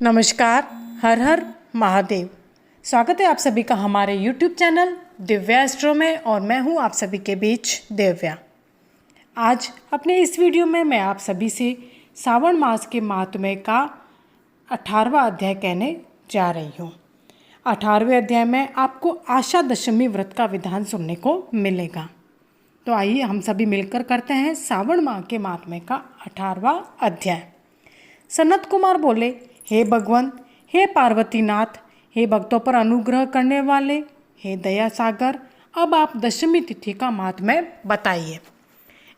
नमस्कार। हर हर महादेव। स्वागत है आप सभी का हमारे YouTube चैनल दिव्या एस्ट्रो में और मैं हूं आप सभी के बीच दिव्या। आज अपने इस वीडियो में मैं आप सभी से सावन मास के महात्म्य का 18वां अध्याय कहने जा रही हूं। 18वें अध्याय में आपको आशा दशमी व्रत का विधान सुनने को मिलेगा। तो आइए हम सभी मिलकर करते हैं सावन माह के महात्म्य का 18वां अध्याय। सनत कुमार बोले, हे भगवान, हे पार्वतीनाथ, हे भक्तों पर अनुग्रह करने वाले, हे दया सागर, अब आप दशमी तिथि का महात्म्य बताइए।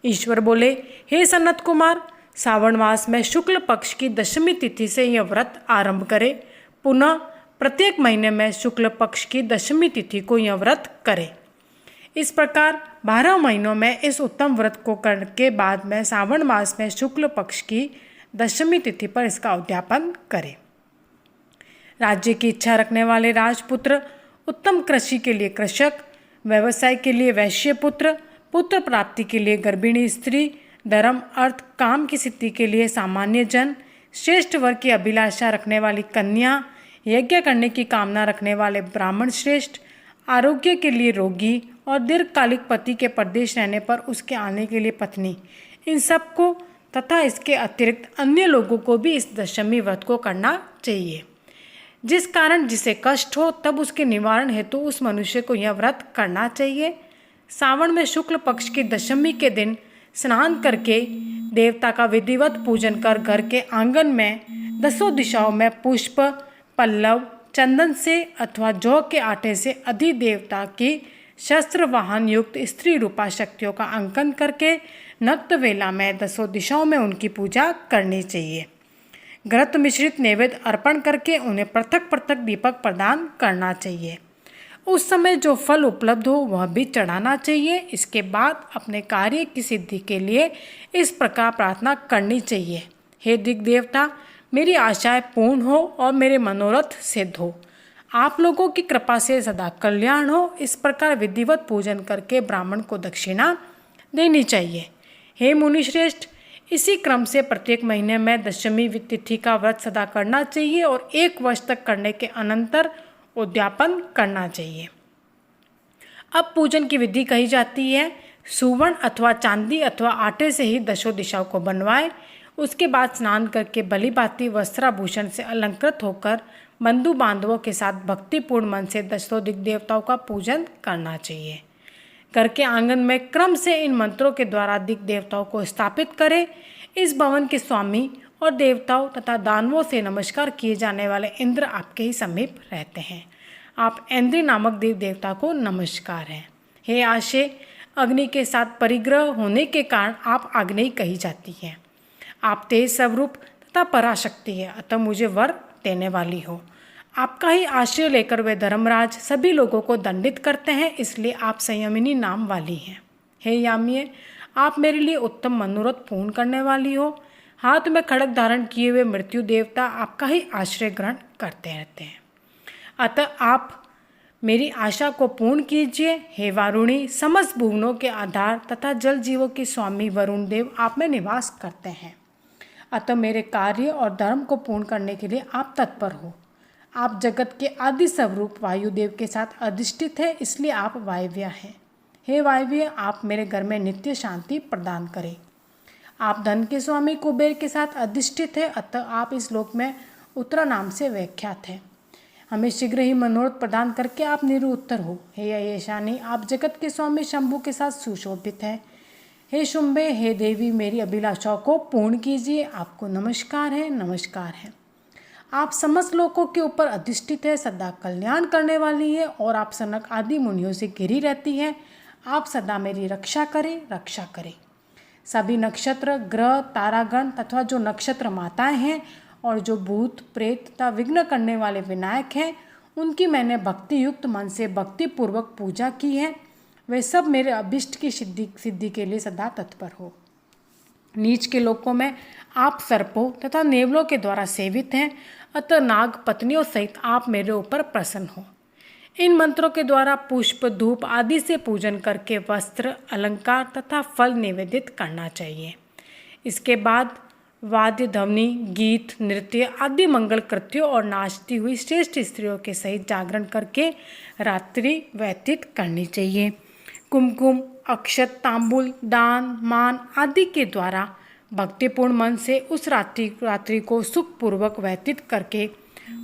ईश्वर बोले, हे सनत कुमार, सावन मास में शुक्ल पक्ष की दशमी तिथि से यह व्रत आरंभ करें। पुनः प्रत्येक महीने में शुक्ल पक्ष की दशमी तिथि को यह व्रत करें। इस प्रकार 12 महीनों में इस उत्तम व्रत को करने के बाद में सावन मास में शुक्ल पक्ष की दशमी तिथि पर इसका उद्यापन करें। राज्य की इच्छा रखने वाले राजपुत्र, उत्तम कृषि के लिए कृषक, व्यवसाय के लिए वैश्य पुत्र, पुत्र प्राप्ति के लिए गर्भिणी स्त्री, धर्म अर्थ काम की सिद्धि के लिए सामान्य जन, श्रेष्ठ वर्ग की अभिलाषा रखने वाली कन्या, यज्ञ करने की कामना रखने वाले ब्राह्मण श्रेष्ठ, आरोग्य के लिए रोगी और दीर्घकालिक पति के परदेश रहने पर उसके आने के लिए पत्नी, इन सबको तथा इसके अतिरिक्त अन्य लोगों को भी इस दशमी व्रत को करना चाहिए। जिस कारण जिसे कष्ट हो तब उसके निवारण हेतु उस मनुष्य को यह व्रत करना चाहिए। सावन में शुक्ल पक्ष की दशमी के दिन स्नान करके देवता का विधिवत पूजन कर घर के आंगन में 10 दिशाओं में पुष्प, पल्लव, चंदन से अथवा जौ के आटे से अधिदेवता की शस्त्र वाहन युक्त स्त्री रूपा शक्तियों का अंकन करके नक्त वेला में 10 दिशाओं में उनकी पूजा करनी चाहिए। घृत मिश्रित नैवेद्य अर्पण करके उन्हें पृथक पृथक दीपक प्रदान करना चाहिए। उस समय जो फल उपलब्ध हो वह भी चढ़ाना चाहिए। इसके बाद अपने कार्य की सिद्धि के लिए इस प्रकार प्रार्थना करनी चाहिए, हे दिग्देवता, मेरी आशाएं पूर्ण हो और मेरे मनोरथ सिद्ध हो, आप लोगों की कृपा से सदा कल्याण हो। इस प्रकार विधिवत पूजन करके ब्राह्मण को दक्षिणा देनी चाहिए। हे मुनिश्रेष्ठ, इसी क्रम से प्रत्येक महीने में दशमी तिथि का व्रत सदा करना चाहिए और 1 वर्ष तक करने के अनंतर उद्यापन करना चाहिए। अब पूजन की विधि कही जाती है। सुवर्ण अथवा चांदी अथवा आटे से ही 10 दिशाओं को बनवाए। उसके बाद स्नान करके भली भांति वस्त्राभूषण से अलंकृत होकर बंधु बांधवों के साथ भक्तिपूर्ण मन से 10 दिग्देवताओं का पूजन करना चाहिए। घर के आंगन में क्रम से इन मंत्रों के द्वारा दिग्देवताओं को स्थापित करें। इस भवन के स्वामी और देवताओं तथा दानवों से नमस्कार किए जाने वाले इंद्र आपके ही समीप रहते हैं। आप इंद्र नामक देव देवता को नमस्कार हैं। हे आशे, अग्नि के साथ परिग्रह होने के कारण आप आग्नेयी कही जाती है। आप तेज स्वरूप तथा पराशक्ति है, अतः मुझे वर देने वाली हो। आपका ही आश्रय लेकर वे धर्मराज सभी लोगों को दंडित करते हैं, इसलिए आप संयमिनी नाम वाली हैं। हे यामिये, आप मेरे लिए उत्तम मनोरथ पूर्ण करने वाली हो। हाथ में खड्ग धारण किए हुए मृत्यु देवता आपका ही आश्रय ग्रहण करते रहते हैं, अतः आप मेरी आशा को पूर्ण कीजिए। हे वारुणी, समस्त भुवनों के आधार तथा जल जीवों के स्वामी वरुण देव आप में निवास करते हैं, अतः मेरे कार्य और धर्म को पूर्ण करने के लिए आप तत्पर हो। आप जगत के आदि स्वरूप वायुदेव के साथ अधिष्ठित है, इसलिए आप वायव्य हैं। हे वायव्य, आप मेरे घर में नित्य शांति प्रदान करें। आप धन के स्वामी कुबेर के साथ अधिष्ठित है, अतः आप इस लोक में उत्तरा नाम से व्याख्यात है। हमें शीघ्र ही मनोरथ प्रदान करके आप निरुत्तर हो। हे यशानी, आप जगत के स्वामी शंभु के साथ सुशोभित है। हे शुंभे, हे देवी, मेरी अभिलाषाओं को पूर्ण कीजिए। आपको नमस्कार है, नमस्कार है। आप समस्त लोकों के ऊपर अधिष्ठित है, सदा कल्याण करने वाली है और आप सनक आदि मुनियों से घिरी रहती है। आप सदा मेरी रक्षा करें, रक्षा करें। सभी नक्षत्र, ग्रह, तारागण तथा जो नक्षत्र माताएं हैं और जो भूत प्रेत तथा विघ्न करने वाले विनायक हैं, उनकी मैंने भक्ति युक्त मन से भक्तिपूर्वक पूजा की है। वे सब मेरे अभिष्ट की सिद्धि के लिए सदा तत्पर हो। नीच के लोकों में आप सर्पों तथा नेवलों के द्वारा सेवित हैं, अतः नाग पत्नियों सहित आप मेरे ऊपर प्रसन्न हो। इन मंत्रों के द्वारा पुष्प, धूप आदि से पूजन करके वस्त्र, अलंकार तथा फल निवेदित करना चाहिए। इसके बाद वाद्य ध्वनि, गीत, नृत्य आदि मंगल कृत्यों और नाचती हुई श्रेष्ठ स्त्रियों के सहित जागरण करके रात्रि व्यतीत करनी चाहिए। कुमकुम, अक्षत, तांबुल, दान, मान आदि के द्वारा भक्तिपूर्ण मन से उस रात्रि को सुखपूर्वक व्यतीत करके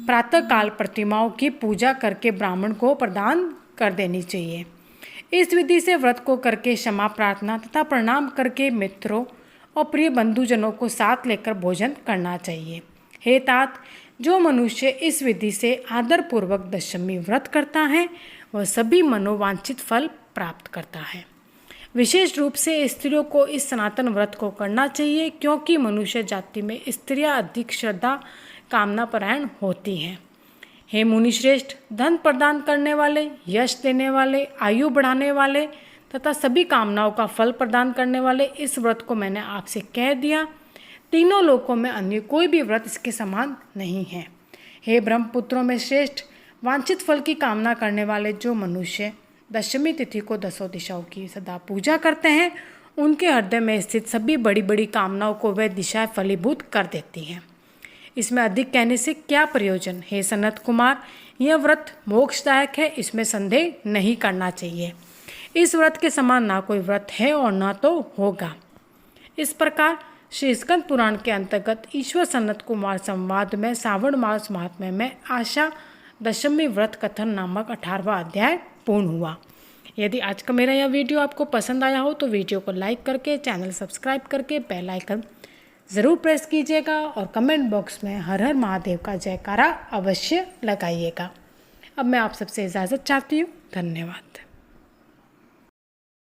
प्रातःकाल प्रतिमाओं की पूजा करके ब्राह्मण को प्रदान कर देनी चाहिए। इस विधि से व्रत को करके क्षमा प्रार्थना तथा प्रणाम करके मित्रों और प्रिय बंधुजनों को साथ लेकर भोजन करना चाहिए। हे तात, जो मनुष्य इस विधि से आदरपूर्वक दशमी व्रत करता है वह सभी मनोवांछित फल प्राप्त करता है। विशेष रूप से स्त्रियों को इस सनातन व्रत को करना चाहिए, क्योंकि मनुष्य जाति में स्त्रियां अधिक श्रद्धा कामनापरायण होती हैं। हे मुनिश्रेष्ठ, धन प्रदान करने वाले, यश देने वाले, आयु बढ़ाने वाले तथा सभी कामनाओं का फल प्रदान करने वाले इस व्रत को मैंने आपसे कह दिया। तीनों लोकों में अन्य कोई भी व्रत इसके समान नहीं है। हे ब्रह्मपुत्रों में श्रेष्ठ, वांछित फल की कामना करने वाले जो मनुष्य दशमी तिथि को दसों दिशाओं की सदा पूजा करते हैं, उनके हृदय में स्थित सभी बड़ी बड़ी कामनाओं को वह दिशाएं फलीभूत कर देती हैं। इसमें अधिक कहने से क्या प्रयोजन। हे सनत कुमार, यह व्रत मोक्षदायक है, इसमें संदेह नहीं करना चाहिए। इस व्रत के समान ना कोई व्रत है और ना तो होगा। इस प्रकार श्री स्कंद पुराण के अंतर्गत ईश्वर सनत कुमार संवाद में श्रावण मास महात्म्य में आशा दशमी व्रत कथन नामक 18वां अध्याय पूर्ण हुआ। यदि आज का मेरा यह वीडियो आपको पसंद आया हो तो वीडियो को लाइक करके, चैनल सब्सक्राइब करके बेल आइकन ज़रूर प्रेस कीजिएगा और कमेंट बॉक्स में हर हर महादेव का जयकारा अवश्य लगाइएगा। अब मैं आप सबसे इजाज़त चाहती हूँ। धन्यवाद।